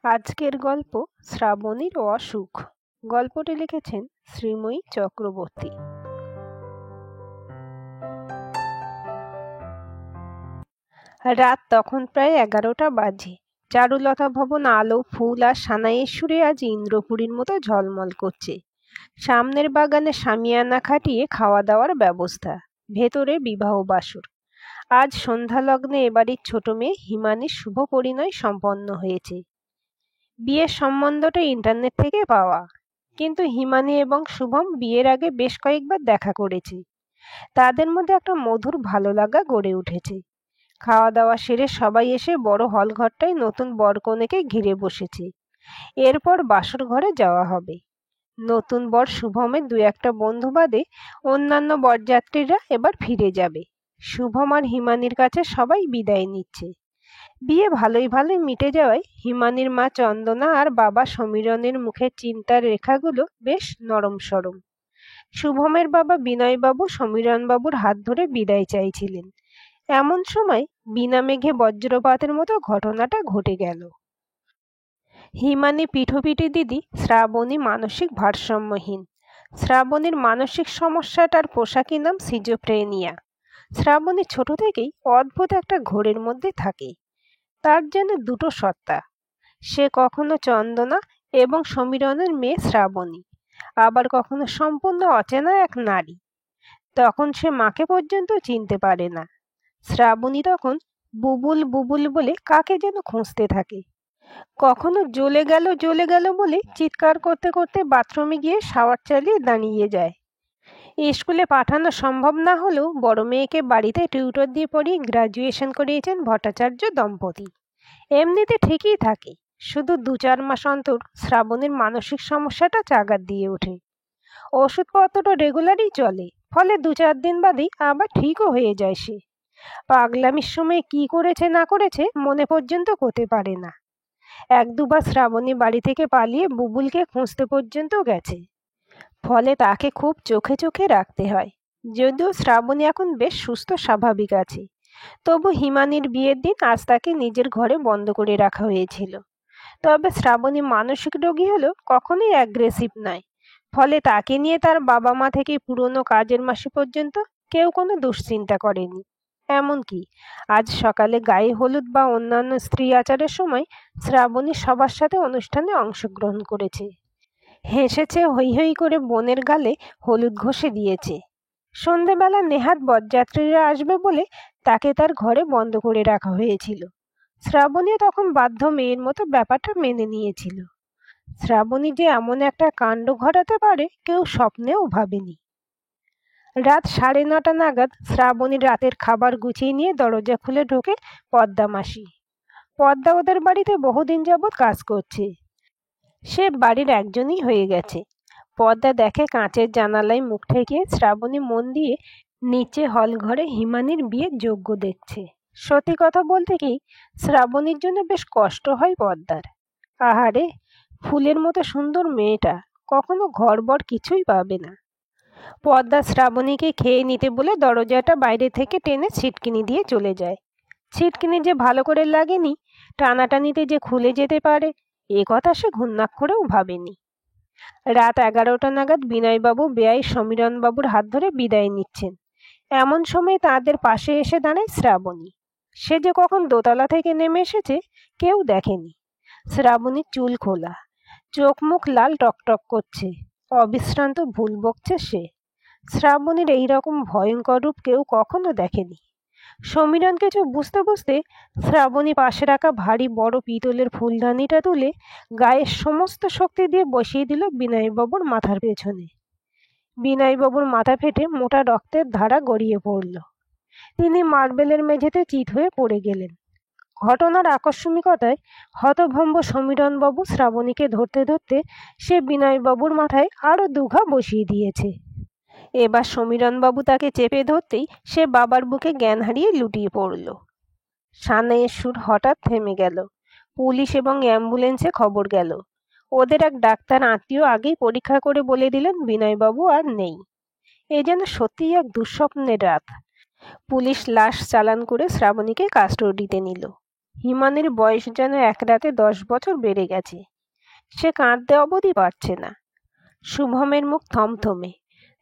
আজকের গল্প শ্রাবণীর অসুখ। গল্পটি লিখেছেন শ্রীময়ী চক্রবর্তী। রাত তখন প্রায় 11টা বাজে। চারুলতা ভবন আলো, ফুল আর সানাইয়ের সুরে আজ ইন্দ্রপুরীর মতো ঝলমল করছে। সামনের বাগানে শামিয়ানা খাটিয়ে খাওয়া দাওয়ার ব্যবস্থা, ভেতরে বিবাহ বাসর। আজ সন্ধ্যা লগ্নে এবাড়ির ছোট মেয়ে হিমানির শুভ পরিণয় সম্পন্ন হয়েছে। বিয়ের সম্বন্ধটা ইন্টারনেট থেকে পাওয়া, কিন্তু হিমানি এবং শুভম বিয়ের আগে বেশ কয়েকবার দেখা করেছে। তাদের মধ্যে একটা মধুর ভালো লাগা গড়ে উঠেছে। খাওয়া দাওয়া সেরে সবাই এসে বড় হল ঘরটায় নতুন বরকনেকে ঘিরে বসেছে। এরপর বাসর ঘরে যাওয়া হবে। নতুন বর শুভমের 2-1টা বন্ধু বাদে অন্যান্য বরযাত্রীরা এবার ফিরে যাবে। শুভম আর হিমানির কাছে সবাই বিদায় নিচ্ছে। বিয়ে ভালোই মিটে যাওয়ায় হিমানির মা চন্দনা আর বাবা সমীরনের মুখের চিন্তার রেখাগুলো বেশ নরম সরম। শুভমের বাবা বিনয়বাবু সমীরনবাবুর হাত ধরে বিদায় চাইছিলেন। এমন সময় বিনা মেঘে বজ্রপাতের মতো ঘটনাটা ঘটে গেল। হিমানি পিঠোপিঠি দিদি শ্রাবণী মানসিক ভারসাম্যহীন। শ্রাবণীর মানসিক সমস্যাটার পোশাকি নাম সিজোফ্রেনিয়া। শ্রাবণী ছোট থেকেই অদ্ভুত একটা ঘোরের মধ্যে থাকে। তার যেন দুটো সত্তা। সে কখনো চন্দনা এবং সমীরনের মেয়ে শ্রাবণী, আবার কখনো সম্পূর্ণ অচেনা এক নারী। তখন সে মাকে পর্যন্ত চিনতে পারে না। শ্রাবণী তখন বুবুল বুবুল বলে কাকে যেন খুঁজতে থাকে। কখনো জ্বলে গেল বলে চিৎকার করতে করতে বাথরুমে গিয়ে শাওয়ার চালিয়ে দাঁড়িয়ে যায়। স্কুলে পাঠানো সম্ভব না হলেও বড় মেয়েকে বাড়িতে টিউটর দিয়ে পড়িয়ে গ্রাজুয়েশন করিয়েছেন ভট্টাচার্য দম্পতি। এমনিতে ঠিকই থাকে, শুধু 2-4 মাস অন্তর শ্রাবণীর মানসিক সমস্যাটা চাগার দিয়ে ওঠে। ওষুধপত্রটা রেগুলারই চলে, ফলে 2-4 দিন বাদেই আবার ঠিকও হয়ে যায়। সে পাগলামির সময় কি করেছে না করেছে মনে পর্যন্ত করতে পারে না। 1-2বার শ্রাবণী বাড়ি থেকে পালিয়ে বুবুলকে খুঁজতে পর্যন্ত গেছে। ফলে তাকে খুব চোখে চোখে রাখতে হয়। যদিও শ্রাবণী এখন বেশ সুস্থ স্বাভাবিক আছে, তবু হিমানির বিয়ের দিন আজ তাকে নিজের ঘরে বন্ধ করে রাখা হয়েছিল। তবে শ্রাবণী মানসিক রোগী হলেও কখনোই অ্যাগ্রেসিভ নয়। ফলে তাকে নিয়ে তার বাবা মা থেকে পুরনো কাজের মাসি পর্যন্ত কেউ কোনো দুশ্চিন্তা করেনি। এমনকি আজ সকালে গায়ে হলুদ বা অন্যান্য স্ত্রী আচারের সময় শ্রাবণী সবার সাথে অনুষ্ঠানে অংশগ্রহণ করেছে। হেসেছে, হৈ হৈ করে বোনের গালে হলুদ ঘষে দিয়েছে। সন্ধেবেলা নেহাত বরযাত্রীরা আসবে বলে তাকে তার ঘরে বন্ধ করে রাখা হয়েছিল। শ্রাবণী তখন বাধ্য মেয়ের মতো ব্যাপারটা মেনে নিয়েছিল। শ্রাবণী যে এমন একটা কাণ্ড ঘটাতে পারে কেউ স্বপ্নেও ভাবেনি। রাত 9:30 নাগাদ শ্রাবণী রাতের খাবার গুছিয়ে নিয়ে দরজা খুলে ঢোকে পদ্মা মাসি। পদ্মা ওদের বাড়িতে বহুদিন যাবৎ কাজ করছে। সে বাড়ির একজনই হয়ে গেছে। পদ্মা দেখে কাঁচের জানালায় মুখ ঠেকিয়ে শ্রাবণী মন দিয়ে নিচে হল ঘরে হিমানির বিয়ের যোগ্য দেখছে। সত্যি কথা বলতে কি, শ্রাবণীর জন্য বেশ কষ্ট হয় পদ্মার। আহারে, ফুলের মতো সুন্দর মেয়েটা কখনো ঘরবর কিছুই পাবে না। পদ্মা শ্রাবণীকে খেয়ে নিতে বলে দরজাটা বাইরে থেকে টেনে ছিটকিনি দিয়ে চলে যায়। ছিটকিনি যে ভালো করে লাগেনি, টানাটানিতে যে খুলে যেতে পারে এ কথা সে ঘুণাক্ষরেও ভাবেনি। রাত 11টা নাগাদ বিনয়বাবু বেয়াই সমীরনবাবুর হাত ধরে বিদায় নিচ্ছেন। এমন সময় তাদের পাশে এসে দাঁড়ায় শ্রাবণী। সে যে কখন দোতলা থেকে নেমে এসেছে কেউ দেখেনি। শ্রাবণীর চুল খোলা, চোখ মুখ লাল টকটক করছে, অবিশ্রান্ত ভুল বকছে সে। শ্রাবণীর এইরকম ভয়ঙ্কর রূপ কেউ কখনো দেখেনি। সমীরন কিছু বুঝতে শ্রাবণী পাশে রাখা ভারী বড় পিতলের ফুলদানিটা তুলে গায়ের সমস্ত শক্তি দিয়ে বসিয়ে দিল বিনয়বাবুর মাথার পেছনে। বিনয়বাবুর মাথা ফেটে মোটা রক্তের ধারা গড়িয়ে পড়ল। তিনি মার্বেলের মেঝেতে চিৎ হয়ে পড়ে গেলেন। ঘটনার আকস্মিকতায় হতভম্ব সমীরনবাবু শ্রাবণীকে ধরতে সে বিনয়বাবুর মাথায় আরো 2 ঘা বসিয়ে দিয়েছে। এবার সমীরনবাবু তাকে চেপে ধরতেই সে বাবার বুকে জ্ঞান হারিয়ে লুটিয়ে পড়ল। সানাইয়ের সুর হঠাৎ থেমে গেল। পুলিশ এবং অ্যাম্বুলেন্সে খবর গেল। ওদের এক ডাক্তার আত্মীয় আগেই পরীক্ষা করে বলে দিলেন বিনয়বাবু আর নেই। এ যেন সত্যিই এক দুঃস্বপ্নের রাত। পুলিশ লাশ চালান করে শ্রাবণীকে কাস্টডিতে নিল। হিমানির বয়স যেন এক রাতে 10 বছর বেড়ে গেছে। সে কাঁদতে অবধি পারছে না। শুভমের মুখ থমথমে।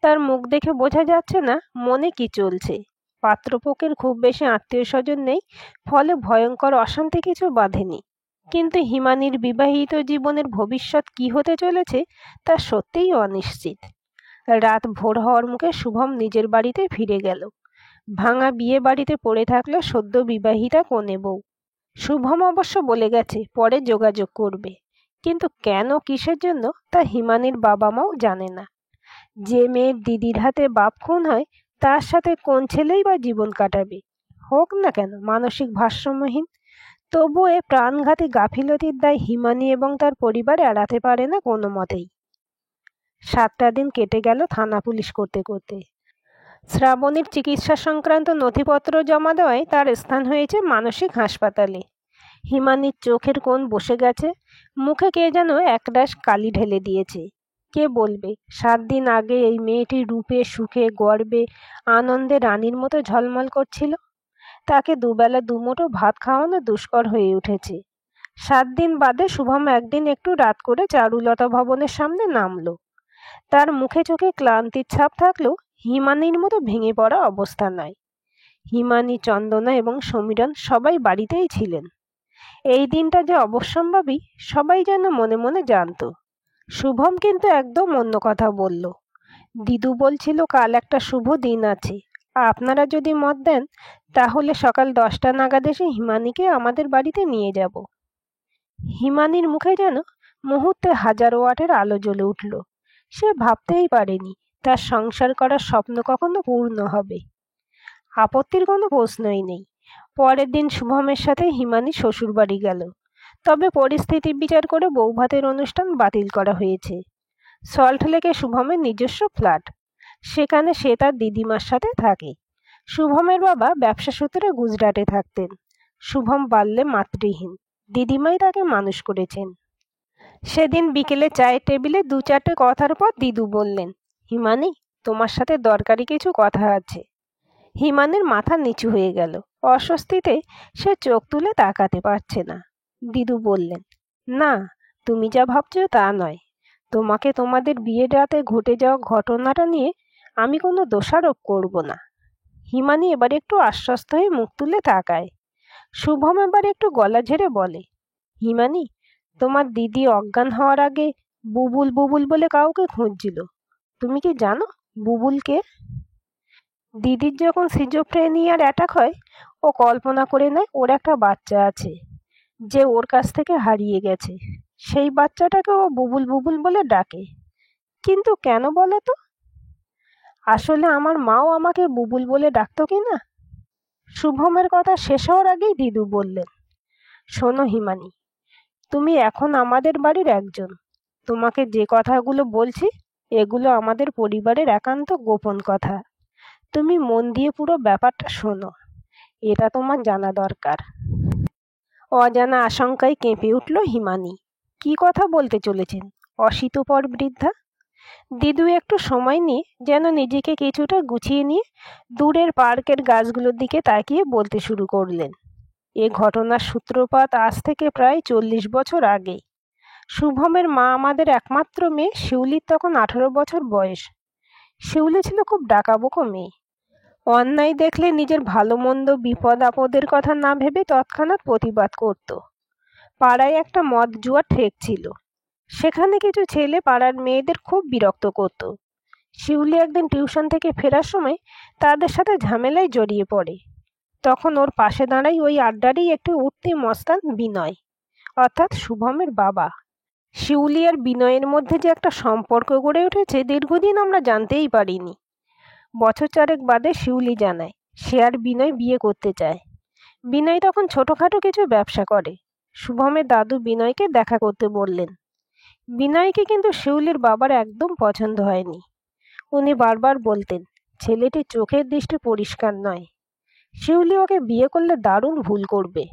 তার মুখ দেখে বোঝা যাচ্ছে না মনে কি চলছে। পাত্রপক্ষের খুব বেশি আত্মীয় স্বজন নেই, ফলে ভয়ঙ্কর অশান্তি কিছু বাঁধেনি। কিন্তু হিমানির বিবাহিত জীবনের ভবিষ্যৎ কি হতে চলেছে তা সত্যিই অনিশ্চিত। রাত ভোর হওয়ার মুখে শুভম নিজের বাড়িতে ফিরে গেল। ভাঙা বিয়ে বাড়িতে পড়ে থাকলো সদ্য বিবাহিতা কনে বউ। শুভম অবশ্য বলে গেছে পরে যোগাযোগ করবে, কিন্তু কেন কিসের জন্য তা হিমানির বাবা মাও জানে না। যে মেয়ের দিদির হাতে বাপ খুন হয় তার সাথে কোন ছেলেই বা জীবন কাটাবে, হোক না কেন মানসিক ভারসাম্যহীন। তবু এ প্রাণঘাতী গাফিলতির দায় হিমানি এবং তার পরিবার এড়াতে পারে না কোনো মতেই। 7টা দিন কেটে গেল থানা পুলিশ করতে করতে। শ্রাবণীর চিকিৎসা সংক্রান্ত নথিপত্র জমা দেওয়ায় তার স্থান হয়েছে মানসিক হাসপাতালে। হিমানির চোখের কোণ বসে গেছে, মুখে কে যেন একরাশ কালি ঢেলে দিয়েছে। কে বলবে 7 দিন আগে এই মেয়েটি রূপে সুখে গর্বে আনন্দে রানীর মতো ঝলমল করছিল। তাকে দুবেলা দুমুঠো ভাত খাওয়ানো দুষ্কর হয়ে উঠেছে। 7 দিন বাদে শুভম একদিন একটু রাত করে চারুলতা ভবনের সামনে নামলো। তার মুখে চোখে ক্লান্তির ছাপ থাকলেও হিমানির মতো ভেঙে পড়া অবস্থা নয়। হিমানি, চন্দনা এবং সমীরণ সবাই বাড়িতেই ছিলেন। এই দিনটা যে অবশ্যম্ভাবী সবাই যেন মনে মনে জানত। শুভম কিন্তু একদম অন্য কথা বলল। দিদু বলছিল কাল একটা শুভ দিন আছে, আপনারা যদি মত দেন তাহলে সকাল 10টা নাগাদ এসে হিমানিকে আমাদের বাড়িতে নিয়ে যাব। হিমানির মুখে যেন মুহূর্তে 1000 ওয়াটের আলো জ্বলে উঠল। সে ভাবতেই পারেনি তার সংসার করার স্বপ্ন কখনো পূর্ণ হবে। আপত্তির কোনো প্রশ্নই নেই। পরের দিন শুভমের সাথে হিমানি শ্বশুর বাড়ি গেল। তবে পরিস্থিতি বিচার করে বৌভাতের অনুষ্ঠান বাতিল করা হয়েছে। সল্টলেকে শুভমের নিজস্ব ফ্ল্যাট, সেখানে সে তার দিদিমার সাথে থাকে। শুভমের বাবা ব্যবসা সূত্রে গুজরাটে থাকতেন। শুভম বাল্যে মাতৃহীন, দিদিমাই তাকে মানুষ করেছেন। সেদিন বিকেলে চায়ের টেবিলে 2-4টে কথার পর দিদু বললেন, হিমানি, তোমার সাথে দরকারি কিছু কথা আছে। হিমানির মাথা নিচু হয়ে গেল। অস্বস্তিতে সে চোখ তুলে তাকাতে পারছে না। দিদু বললেন, না, তুমি যা ভাবছো তা নয়। তোমাকে তোমাদের বিয়ের রাতে ঘটে যাওয়া ঘটনাটা নিয়ে আমি কোনো দোষারোপ করব না। হিমানি এবার একটু আশ্বস্ত হয়ে মুখ তুলে তাকায়। শুভম এবার একটু গলা ঝেড়ে বলে, হিমানি, তোমার দিদি অজ্ঞান হওয়ার আগে বুবুল বুবুল বলে কাউকে খুঁজছিল। তুমি কি জানো বুবুলকে? দিদির যখন সিজোফ্রেনিয়ার অ্যাটাক হয় ও কল্পনা করে নেয় ওর একটা বাচ্চা আছে যে ওর কাছ থেকে হারিয়ে গেছে। সেই বাচ্চাটাকে ও বুবুল বুবুল বলে ডাকে। কিন্তু কেন বলো তো? আসলে আমার মাও আমাকে বুবুল বলে ডাকতো কি না। শুভমের কথা শেষ হওয়ার আগেই দিদু বললেন, শোনো হিমানি, তুমি এখন আমাদের বাড়ির একজন। তোমাকে যে কথাগুলো বলছি এগুলো আমাদের পরিবারের একান্ত গোপন কথা। তুমি মন দিয়ে পুরো ব্যাপারটা শোনো, এটা তোমার জানা দরকার। অজানা আশঙ্কায় কেঁপে উঠল হিমানি। কি কথা বলতে চলেছেন অশীতপর বৃদ্ধা? দিদু একটু সময় নিয়ে যেন নিজেকে কিছুটা গুছিয়ে নিয়ে দূরের পার্কের গাছগুলোর দিকে তাকিয়ে বলতে শুরু করলেন। এ ঘটনার সূত্রপাত আজ থেকে প্রায় 40 বছর আগে। শুভমের মা আমাদের একমাত্র মেয়ে শিউলির তখন 18 বছর বয়স। শিউলি ছিল খুব ডাকাবোকো মেয়ে। অন্যায় দেখলে নিজের ভালো মন্দ বিপদ আপদের কথা না ভেবে তৎক্ষণাৎ প্রতিবাদ করত। পাড়ায় একটা মদ জুয়া ঠেক ছিল, সেখানে কিছু ছেলে পাড়ার মেয়েদের খুব বিরক্ত করত। শিউলি একদিন টিউশন থেকে ফেরার সময় তাদের সাথে ঝামেলায় জড়িয়ে পড়ে। তখন ওর পাশে দাঁড়ায় ওই আড্ডারই একটি উঠতি মস্তান বিনয়, অর্থাৎ শুভমের বাবা। শিউলি আর বিনয়ের মধ্যে যে একটা সম্পর্ক গড়ে উঠেছে দীর্ঘদিন আমরা জানতেই পারিনি। বছর 4 বাদে শিউলি জানায় সে আর বিনয় বিয়ে করতে চায়। বিনয় তখন ছোটখাটো কিছু ব্যবসা করে। শুভমের দাদু বিনয়কে দেখা করতে বললেন। বিনয়কে কিন্তু শিউলির বাবার একদম পছন্দ হয়নি। উনি বারবার বলতেন ছেলেটির চোখের দৃষ্টি পরিষ্কার নয়, শিউলি ওকে বিয়ে করলে দারুণ ভুল করবে।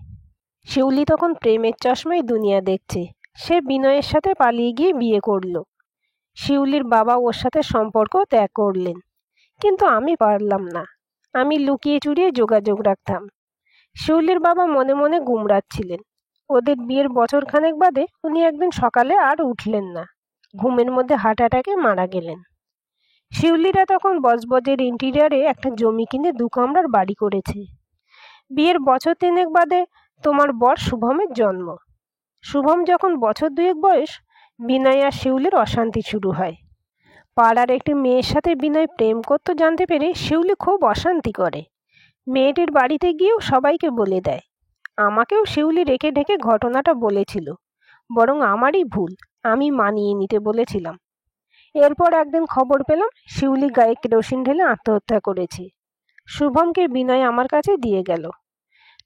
শিউলি তখন প্রেমের চশমায় দুনিয়া দেখছে। সে বিনয়ের সাথে পালিয়ে গিয়ে বিয়ে করলো। শিউলির বাবা ওর সাথে সম্পর্ক ত্যাগ করলেন, কিন্তু আমি পারলাম না। আমি লুকিয়ে চুরিয়ে যোগাযোগ রাখতাম। শিউলির বাবা মনে মনে গুমরাচ্ছিলেন। ওদের বিয়ের বছরখানেক বাদে উনি একদিন সকালে আর উঠলেন না, ঘুমের মধ্যে হার্ট অ্যাটাকে মারা গেলেন। শিউলিরা তখন বজবজের ইন্টিরিয়ারে একটা জমি কিনে 2 কামরার বাড়ি করেছে। বিয়ের বছর 3 বাদে তোমার বর শুভমের জন্ম। শুভম যখন বছর 2 বয়স, বিনয় আর শিউলির অশান্তি শুরু হয়। পাড়ার একটি মেয়ের সাথে বিনয় প্রেম করতে জানতে পেরে শিউলি খুব অশান্তি করে। মেয়েটির বাড়িতে গিয়েও সবাইকে বলে দেয়। আমাকেও শিউলি রেখে ঢেকে ঘটনাটা বলেছিল, বরং আমারই ভুল, আমি মানিয়ে নিতে বলেছিলাম। এরপর একদিন খবর পেলাম শিউলি গায়ে কেরোসিন ঢেলে আত্মহত্যা করেছে। শুভমকে বিনয় আমার কাছে দিয়ে গেল।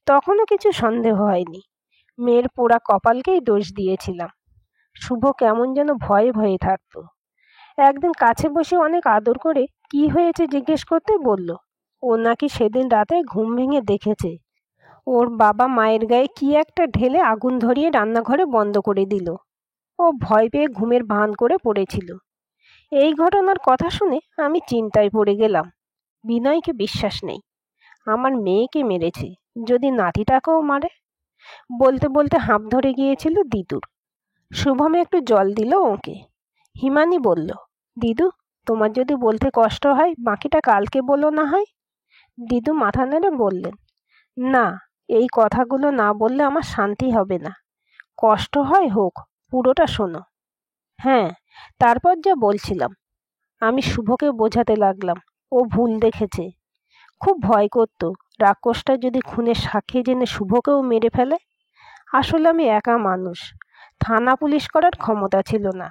তখনও কিছু সন্দেহ হয়নি, মেয়ের পোড়া কপালকেই দোষ দিয়েছিলাম। শুভ কেমন যেন ভয়ে ভয়ে থাকতো। একদিন কাছে বসে অনেক আদর করে কি হয়েছে জিজ্ঞেস করতে বলল। ও নাকি সেদিন রাতে ঘুম ভেঙে দেখেছে ওর বাবা মায়ের গায়ে কি একটা ঢেলে আগুন ধরিয়ে রান্নাঘরে বন্ধ করে দিল। ও ভয় পেয়ে ঘুমের ভান করে পড়েছিল। এই ঘটনার কথা শুনে আমি চিন্তায় পড়ে গেলাম। বিনয়কে বিশ্বাস নেই, আমার মেয়েকে মেরেছে, যদি নাতিটাকেও মারে। বলতে বলতে হাঁপ ধরে গিয়েছিল দিদুর। শুভমে একটু জল দিল ওকে। হিমানি বলল, দিদু, তোমার যদি বলতে কষ্ট হয় বাকিটা কালকে বলো না হয়। দিদু মাথা নেড়ে বললেন, না, এই কথাগুলো না বললে আমার শান্তি হবে না। কষ্ট হয় হোক, পুরোটা শোনো। হ্যাঁ, তারপর যা বলছিলাম। আমি শুভকে বোঝাতে লাগলাম ও ভুল দেখেছে। খুব ভয় করত রাক্ষসটা যদি খুনের সাক্ষী জেনে শুভকেও মেরে ফেলে। আসলে আমি একা মানুষ, থানা পুলিশ করার ক্ষমতা ছিল না।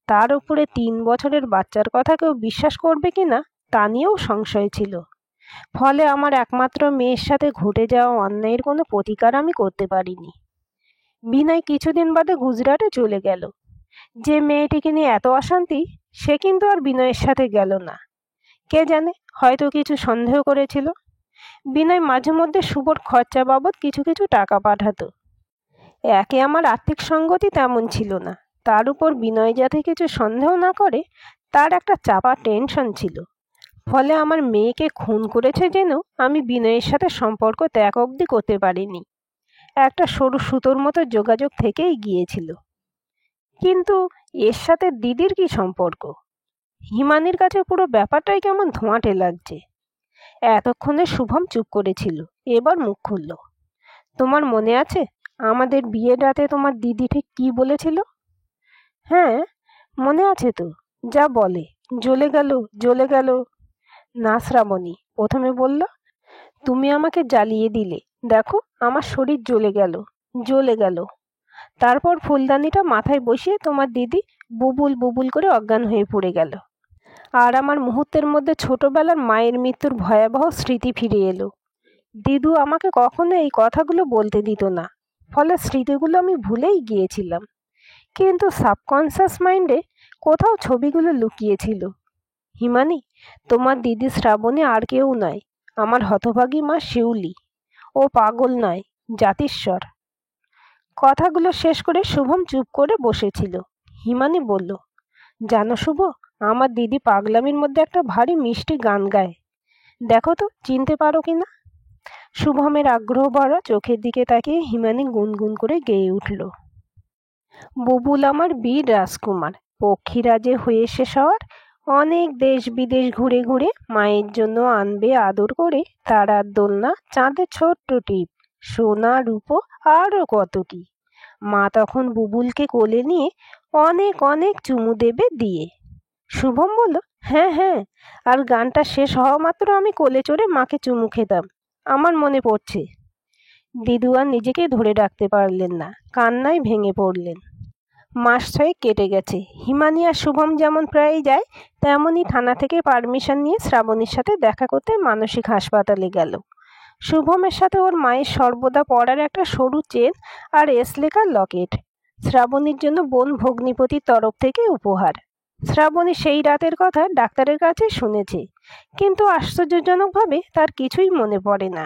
তার উপরে 3 বছরের বাচ্চার কথা কেউ বিশ্বাস করবে কিনা তা নিয়েও সংশয় ছিল। ফলে আমার একমাত্র মেয়ের সাথে ঘটে যাওয়া অন্যায়ের কোনো প্রতিকার আমি করতে পারিনি। বিনয় কিছুদিন বাদে গুজরাটে চলে গেল। যে মেয়েটিকে নিয়ে এত অশান্তি, সে কিন্তু আর বিনয়ের সাথে গেল না। কে জানে, হয়তো কিছু সন্দেহ করেছিল। বিনয় মাঝে মধ্যে শুভর খরচা বাবদ কিছু কিছু টাকা পাঠাতো। একে আমার আর্থিক সঙ্গতি তেমন ছিল না, তার উপর বিনয় যাতে কিছু সন্দেহ না করে তার একটা চাপা টেনশন ছিল। ফলে আমার মেয়েকে খুন করেছে জেনেও আমি বিনয়ের সাথে সম্পর্ক ত্যাগ অবধি করতে পারিনি। একটা সরু সুতোর মতো যোগাযোগ থেকেই গিয়েছিল। কিন্তু এর সাথে দিদির কি সম্পর্ক? হিমানির কাছে পুরো ব্যাপারটাই কেমন ধোঁয়াটে লাগছে। এতক্ষণে শুভম চুপ করেছিল, এবার মুখ খুলল। তোমার মনে আছে আমাদের বিয়ের রাতে তোমার দিদি ঠিক কি বলেছিল? হ্যাঁ, মনে আছে তো। যা বলে, জ্বলে গেল জ্বলে গেল। না শ্রাবণী, প্রথমে বলল, তুমি আমাকে জ্বালিয়ে দিলে, দেখো আমার শরীর জ্বলে গেল জ্বলে গেল। তারপর ফুলদানিটা মাথায় বসিয়ে তোমার দিদি বুবুল বুবুল করে অজ্ঞান হয়ে পড়ে গেল। আর আমার মুহূর্তের মধ্যে ছোটবেলার মায়ের মৃত্যুর ভয়াবহ স্মৃতি ফিরে এলো। দিদু আমাকে কখনো এই কথাগুলো বলতে দিত না, ফলে স্মৃতিগুলো আমি ভুলেই গিয়েছিলাম। কিন্তু সাবকনসিয়াস মাইন্ডে কোথাও ছবিগুলো লুকিয়েছিল। হিমানি, তোমার দিদি শ্রাবণী আর কেউ নয়, আমার হতভাগী মা শিউলি। ও পাগল নয়, জাতিস্বর। কথাগুলো শেষ করে শুভম চুপ করে বসেছিল। হিমানি বলল, জানো শুভ, আমার দিদি পাগলামির মধ্যে একটা ভারী মিষ্টি গান গায়, দেখো তো চিনতে পারো কিনা। শুভমের আগ্রহ ভরা চোখের দিকে তাকিয়ে হিমানি গুনগুন করে গেয়ে উঠল, বুবুল আমার বীর রাজকুমার, পক্ষীরাজে হয়ে শেষ হওয়ার, অনেক দেশ বিদেশ ঘুরে ঘুরে মায়ের জন্য আনবে আদর করে তারার দোলনা, চাঁদের ছোট্ট টিপ, সোনা রূপো আরও কত কি। মা তখন বুবুলকে কোলে নিয়ে অনেক অনেক চুমু দেবে দিয়ে। শুভম বলল, হ্যাঁ হ্যাঁ, আর গানটা শেষ হওয়া মাত্র আমি কোলে চড়ে মাকে চুমু খেতাম, আমার মনে পড়ছে। দিদু আর নিজেকে ধরে রাখতে পারলেন না, কান্নায় ভেঙে পড়লেন। মাস 6 কেটে গেছে। হিমানি আর শুভম যেমন প্রায়ই যায়, তেমনই থানা থেকে পারমিশন নিয়ে শ্রাবণীর সাথে দেখা করতে মানসিক হাসপাতালে গেল। শুভমের সাথে ওর মায়ের সর্বদা পরার একটা সরু চেন আর এস লেখার লকেট, শ্রাবণীর জন্য বোন ভগ্নিপতির তরফ থেকে উপহার। শ্রাবণী সেই রাতের কথা ডাক্তারের কাছে শুনেছে, কিন্তু আশ্চর্যজনকভাবে তার কিছুই মনে পড়ে না।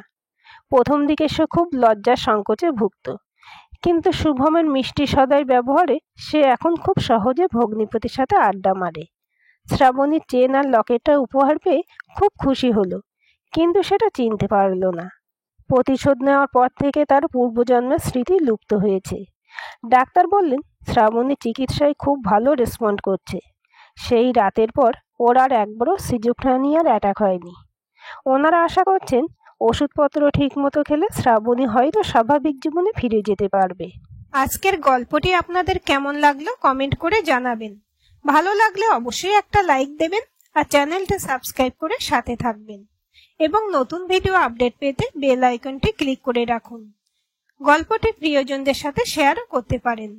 প্রথম দিকে সে খুব লজ্জা সংকোচে ভুগত, কিন্তু শুভমের মিষ্টি সদয় ব্যবহারে সে এখন খুব সহজে ভগ্নিপতির সাথে আড্ডা মারে। শ্রাবণীর চেন আর লকেটটা উপহার পেয়ে খুব খুশি হলো, কিন্তু সেটা চিনতে পারল না। প্রতিশোধ নেওয়ার পর থেকে তার পূর্বজন্মের স্মৃতি লুপ্ত হয়েছে। ডাক্তার বললেন শ্রাবণী চিকিৎসায় খুব ভালো রেসপন্ড করছে। সেই রাতের পর ওর আর একবারও সিজোফ্রেনিয়ার অ্যাটাক হয়নি। ওনারা আশা করছেন ওষুধপত্র ঠিকমতো খেলে শ্রাবণী হয়তো স্বাভাবিক জীবনে ফিরে যেতে পারবে। আজকের গল্পটি আপনাদের কেমন লাগলো কমেন্ট করে জানাবেন। ভালো লাগলে অবশ্যই একটা লাইক দেবেন আর চ্যানেলটা সাবস্ক্রাইব করে সাথে থাকবেন এবং নতুন ভিডিও আপডেট পেতে বেল আইকনটি ক্লিক করে রাখুন। গল্পটি প্রিয়জনদের সাথে শেয়ারও করতে পারেন।